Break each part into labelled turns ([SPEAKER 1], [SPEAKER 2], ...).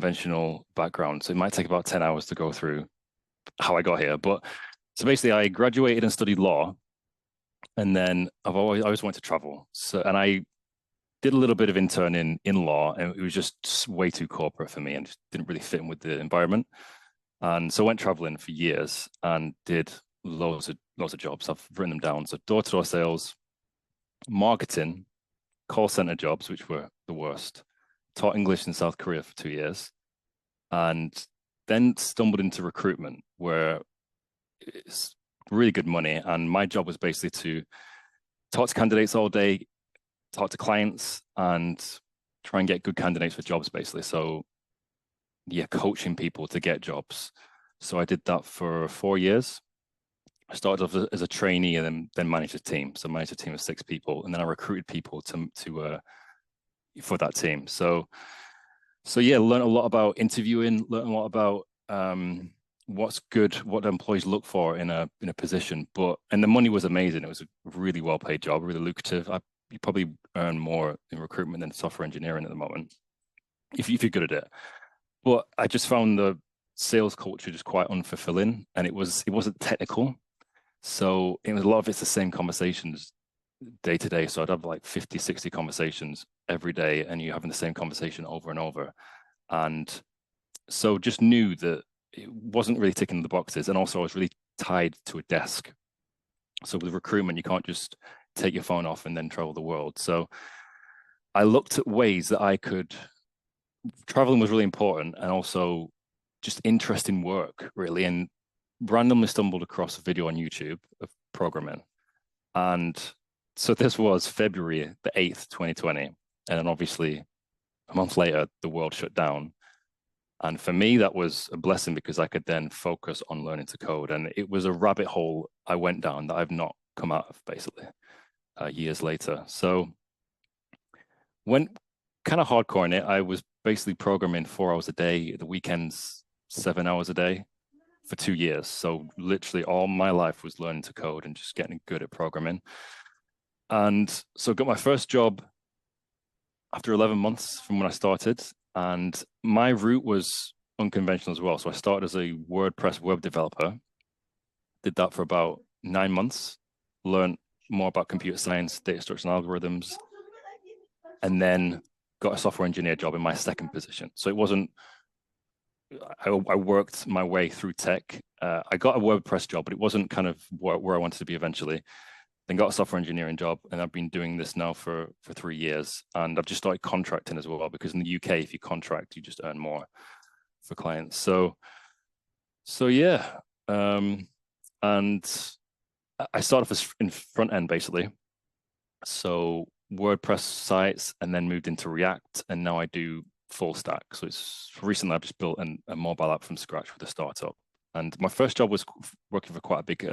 [SPEAKER 1] unconventional background. So it might take about 10 hours to go through how I got here. But so basically, I graduated and studied law, and then I always wanted to travel. So, and I did a little bit of intern in law, and it was just way too corporate for me and just didn't really fit in with the environment. And so I went traveling for years and did loads of jobs. I've written them down. So door-to-door sales, marketing, call center jobs, which were the worst. Taught English in South Korea for 2 years, and then stumbled into recruitment, where it's really good money. And my job was basically to talk to candidates all day, talk to clients, and try and get good candidates for jobs, basically. So yeah, coaching people to get jobs. So I did that for 4 years. I started off as a trainee and then managed a team. So I managed a team of 6 people, and then I recruited people to for that team. So yeah, learned a lot about interviewing, learned a lot about what's good, what employees look for in a position. And the money was amazing. It was a really well paid job, really lucrative. You probably earn more in recruitment than software engineering at the moment if you're good at it. But I just found the sales culture just quite unfulfilling, and it wasn't technical. So it was a lot of it's the same conversations day to day. So I'd have like 50, 60 conversations every day, and you're having the same conversation over and over. And so just knew that it wasn't really ticking the boxes. And also I was really tied to a desk. So with recruitment, you can't just take your phone off and then travel the world. So I looked at ways that I could, traveling was really important, and also just interesting work, really. And randomly stumbled across a video on YouTube of programming. And so this was February the 8th, 2020. And then obviously a month later, the world shut down. And for me, that was a blessing because I could then focus on learning to code. And it was a rabbit hole I went down that I've not come out of, basically, years later. So went kind of hardcore in it. I was basically programming 4 hours a day, the weekends, 7 hours a day for 2 years. So literally all my life was learning to code and just getting good at programming. And so I got my first job after 11 months from when I started. And my route was unconventional as well. So I started as a WordPress web developer, did that for about 9 months, learned more about computer science, data structure and algorithms, and then got a software engineer job in my second position. So it wasn't, I worked my way through tech. I got a WordPress job, but it wasn't kind of where I wanted to be eventually. Then got a software engineering job, and I've been doing this now for 3 years. And I've just started contracting as well, because in the UK, if you contract, you just earn more for clients. So yeah, and I started off as in front end basically. So WordPress sites, and then moved into React, and now I do full stack. So it's recently I've just built a mobile app from scratch with a startup. And my first job was working for quite a big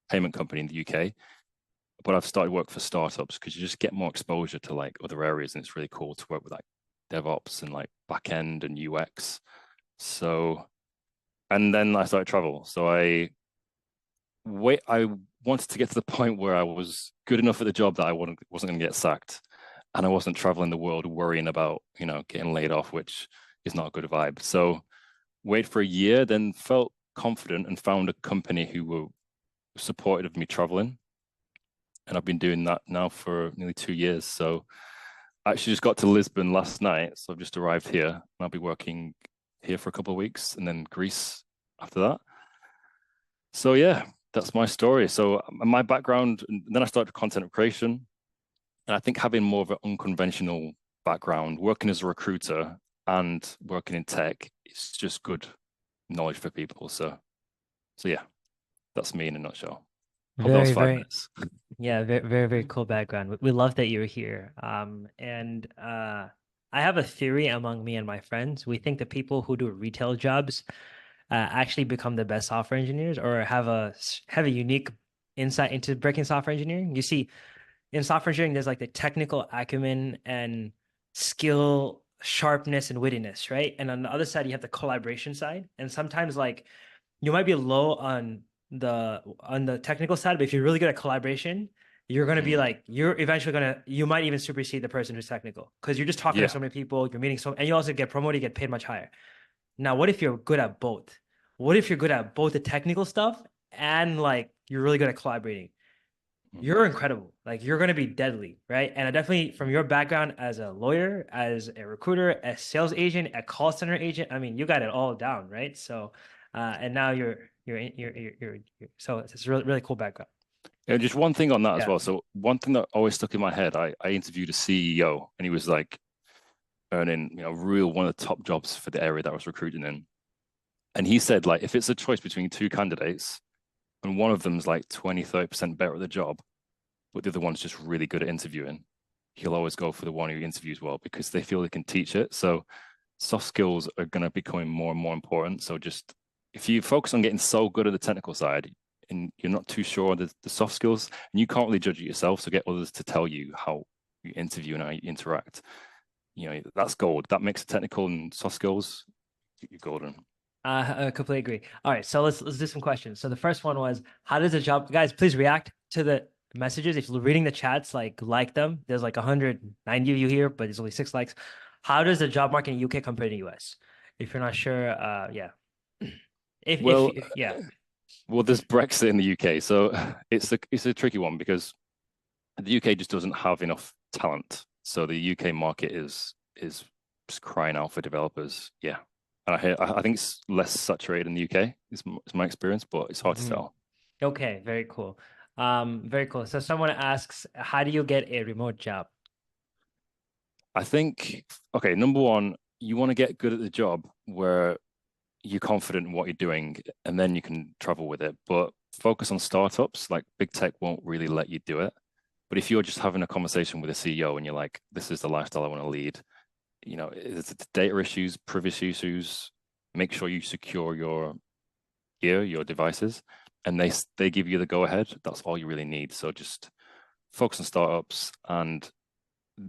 [SPEAKER 1] payment company in the UK. But I've started work for startups because you just get more exposure to like other areas, and it's really cool to work with like DevOps and like backend and UX. So, and then I started travel. So I wanted to get to the point where I was good enough at the job that I wasn't going to get sacked, and I wasn't traveling the world worrying about getting laid off, which is not a good vibe. So, wait for a year, then felt confident and found a company who were supportive of me traveling. And I've been doing that now for nearly 2 years. So I actually just got to Lisbon last night. So I've just arrived here, and I'll be working here for a couple of weeks, and then Greece after that. So yeah, that's my story. So my background, and then I started content creation. And I think having more of an unconventional background, working as a recruiter and working in tech, is just good knowledge for people. So yeah, that's me in a nutshell. Hope that was
[SPEAKER 2] Very,
[SPEAKER 1] five
[SPEAKER 2] very,
[SPEAKER 1] minutes.
[SPEAKER 2] yeah, very, very, very cool background. We love that you're here. And I have a theory among me and my friends. We think that people who do retail jobs actually become the best software engineers, or have a unique insight into breaking software engineering. You see, in software engineering, there's like the technical acumen and skill, sharpness, and wittiness, right? And on the other side, you have the collaboration side. And sometimes like you might be low on the technical side, but if you're really good at collaboration, you're going to be
[SPEAKER 1] Mm.
[SPEAKER 2] like, you're eventually going to, you might even supersede the person who's technical because you're just talking to
[SPEAKER 1] Yeah.
[SPEAKER 2] so many people, you're meeting so, and you also get promoted, you get paid much higher. Now, what if you're good at both? What if you're good at both the technical stuff and like you're really good at collaborating?
[SPEAKER 1] Mm.
[SPEAKER 2] You're incredible. Like you're going to be deadly, right? And I definitely, from your background as a lawyer, as a recruiter, a sales agent, a call center agent, I mean, you got it all down, right? So, and now so it's a really, really cool background.
[SPEAKER 1] And just one thing on that as
[SPEAKER 2] Yeah.
[SPEAKER 1] well. So one thing that always stuck in my head, I interviewed a CEO and he was like earning, real one of the top jobs for the area that I was recruiting in. And he said, like, if it's a choice between two candidates and one of them's like 20, 30% better at the job, but the other one's just really good at interviewing, he'll always go for the one who interviews well because they feel they can teach it. So soft skills are going to become more and more important. So just if you focus on getting so good at the technical side and you're not too sure on the soft skills, and you can't really judge it yourself, so get others to tell you how you interview and how you interact. That's gold. That mix of technical and soft skills, you're golden.
[SPEAKER 2] I completely agree. All right, so let's do some questions. So the first one was, how does the job, guys, please react to the messages. If you're reading the chats, like them. There's like 190 of you here, but there's only 6 likes. How does the job market in UK compare to US? If you're not sure, yeah.
[SPEAKER 1] Well,
[SPEAKER 2] Yeah.
[SPEAKER 1] well, there's Brexit in the UK, so it's a tricky one because the UK just doesn't have enough talent. So the UK market is just crying out for developers. Yeah, and I think it's less saturated in the UK. Is my experience, but it's hard to
[SPEAKER 2] Mhm.
[SPEAKER 1] tell.
[SPEAKER 2] Okay, very cool. Very cool. So someone asks, how do you get a remote job?
[SPEAKER 1] I think okay, number one, you want to get good at the job where you're confident in what you're doing, and then you can travel with it. But focus on startups. Like big tech won't really let you do it. But if you're just having a conversation with a CEO and you're like, this is the lifestyle I want to lead, it's data issues, privacy issues. Make sure you secure your gear, your devices, and they give you the go ahead. That's all you really need. So just focus on startups, and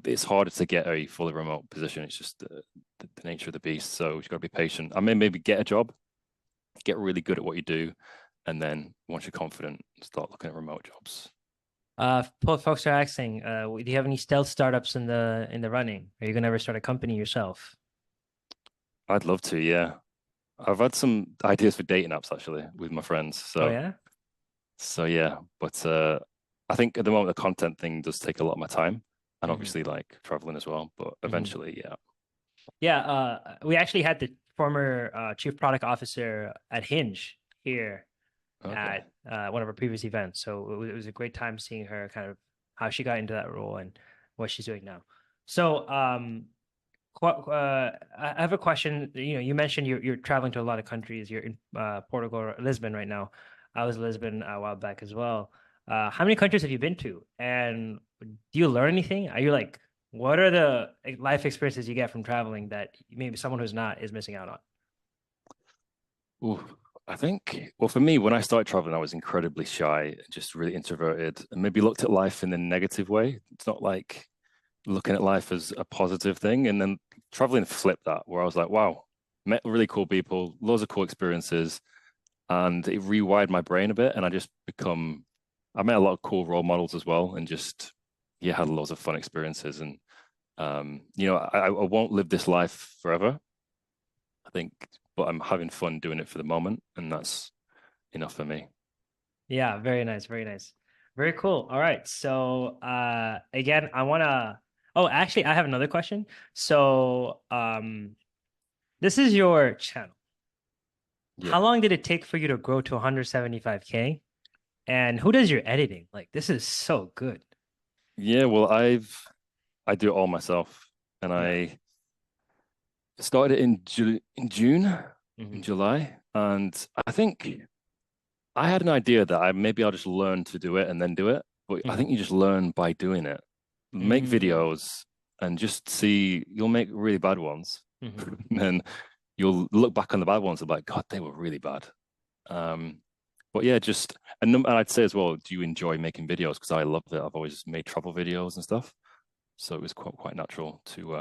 [SPEAKER 1] it's harder to get a fully remote position. It's just the nature of the beast. So you've got to be patient. I mean, maybe get a job, get really good at what you do, and then once you're confident, start looking at remote jobs.
[SPEAKER 2] Folks are asking, do you have any stealth startups in the running? Are you gonna ever start a company yourself?
[SPEAKER 1] I'd love to, yeah. I've had some ideas for dating apps actually with my friends.
[SPEAKER 2] Oh
[SPEAKER 1] So
[SPEAKER 2] yeah?
[SPEAKER 1] so yeah, but I think at the moment the content thing does take a lot of my time, and
[SPEAKER 2] Hmm.
[SPEAKER 1] obviously like traveling as well. But
[SPEAKER 2] Hmm.
[SPEAKER 1] eventually, yeah.
[SPEAKER 2] Yeah, we actually had the former chief product officer at Hinge here
[SPEAKER 1] Okay.
[SPEAKER 2] at one of our previous events. So it was a great time seeing her kind of how she got into that role and what she's doing now. So I have a question. You know, you mentioned you're traveling to a lot of countries. You're in Portugal or Lisbon right now. I was in Lisbon a while back as well. How many countries have you been to? And do you learn anything? Are you like, what are the life experiences you get from traveling that maybe someone who's not is missing out on?
[SPEAKER 1] Ooh, I think well for me when I started traveling, I was incredibly shy, just really introverted, and maybe looked at life in a negative way. It's not like looking at life as a positive thing. And then traveling flipped that, where I was like, wow, met really cool people, loads of cool experiences, and it rewired my brain a bit. And I met a lot of cool role models as well, and just yeah, had loads of fun experiences. And I won't live this life forever, I think, but I'm having fun doing it for the moment, and that's enough for me.
[SPEAKER 2] Yeah, very nice, very nice. Very cool. All right. So again, I wanna oh actually I have another question. So this is your channel.
[SPEAKER 1] Yeah.
[SPEAKER 2] How long did it take for you to grow to 175K? And who does your editing? Like this is so good.
[SPEAKER 1] Yeah, well, I do it all myself, and
[SPEAKER 2] Yeah.
[SPEAKER 1] I started it in June, in
[SPEAKER 2] Hmm.
[SPEAKER 1] July, and I think I had an idea that maybe I'll just learn to do it and then do it. But I
[SPEAKER 2] Hmm.
[SPEAKER 1] think you just learn by doing it. Make
[SPEAKER 2] Hmm.
[SPEAKER 1] videos and just see. You'll make really bad ones,
[SPEAKER 2] Hmm.
[SPEAKER 1] and then you'll look back on the bad ones and be like, God, they were really bad. Um, but yeah, and I'd say as well, do you enjoy making videos? Because I love it. I've always made travel videos and stuff, so it was quite natural to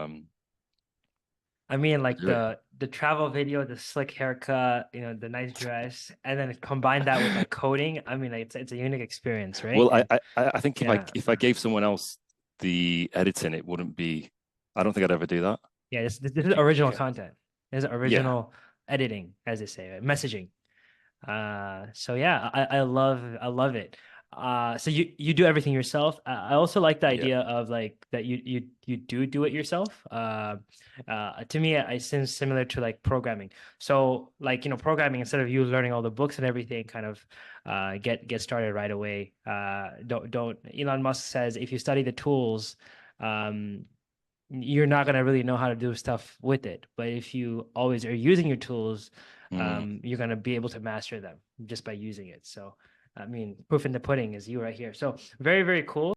[SPEAKER 2] I mean, like
[SPEAKER 1] Do it.
[SPEAKER 2] the travel video, the slick haircut, the nice dress, and then combine that with like coding. I mean, like, it's a unique experience, right?
[SPEAKER 1] Well,
[SPEAKER 2] And
[SPEAKER 1] I think
[SPEAKER 2] yeah,
[SPEAKER 1] if I gave someone else the editing, it wouldn't be. I don't think I'd ever do that.
[SPEAKER 2] yeah, this is original
[SPEAKER 1] Okay.
[SPEAKER 2] content. This is
[SPEAKER 1] Yeah,
[SPEAKER 2] original editing, as they say, right? Messaging. So yeah, I love it. So you do everything yourself. I also like the
[SPEAKER 1] yeah.
[SPEAKER 2] idea of like that you do it yourself. To me, it seems similar to like programming. So like programming, instead of you learning all the books and everything, kind of get started right away. Don't Elon Musk says if you study the tools, um, you're not gonna really know how to do stuff with it. But if you always are using your tools,
[SPEAKER 1] Mm.
[SPEAKER 2] you're gonna be able to master them just by using it. So, I mean, proof in the pudding is you right here. So very, very cool.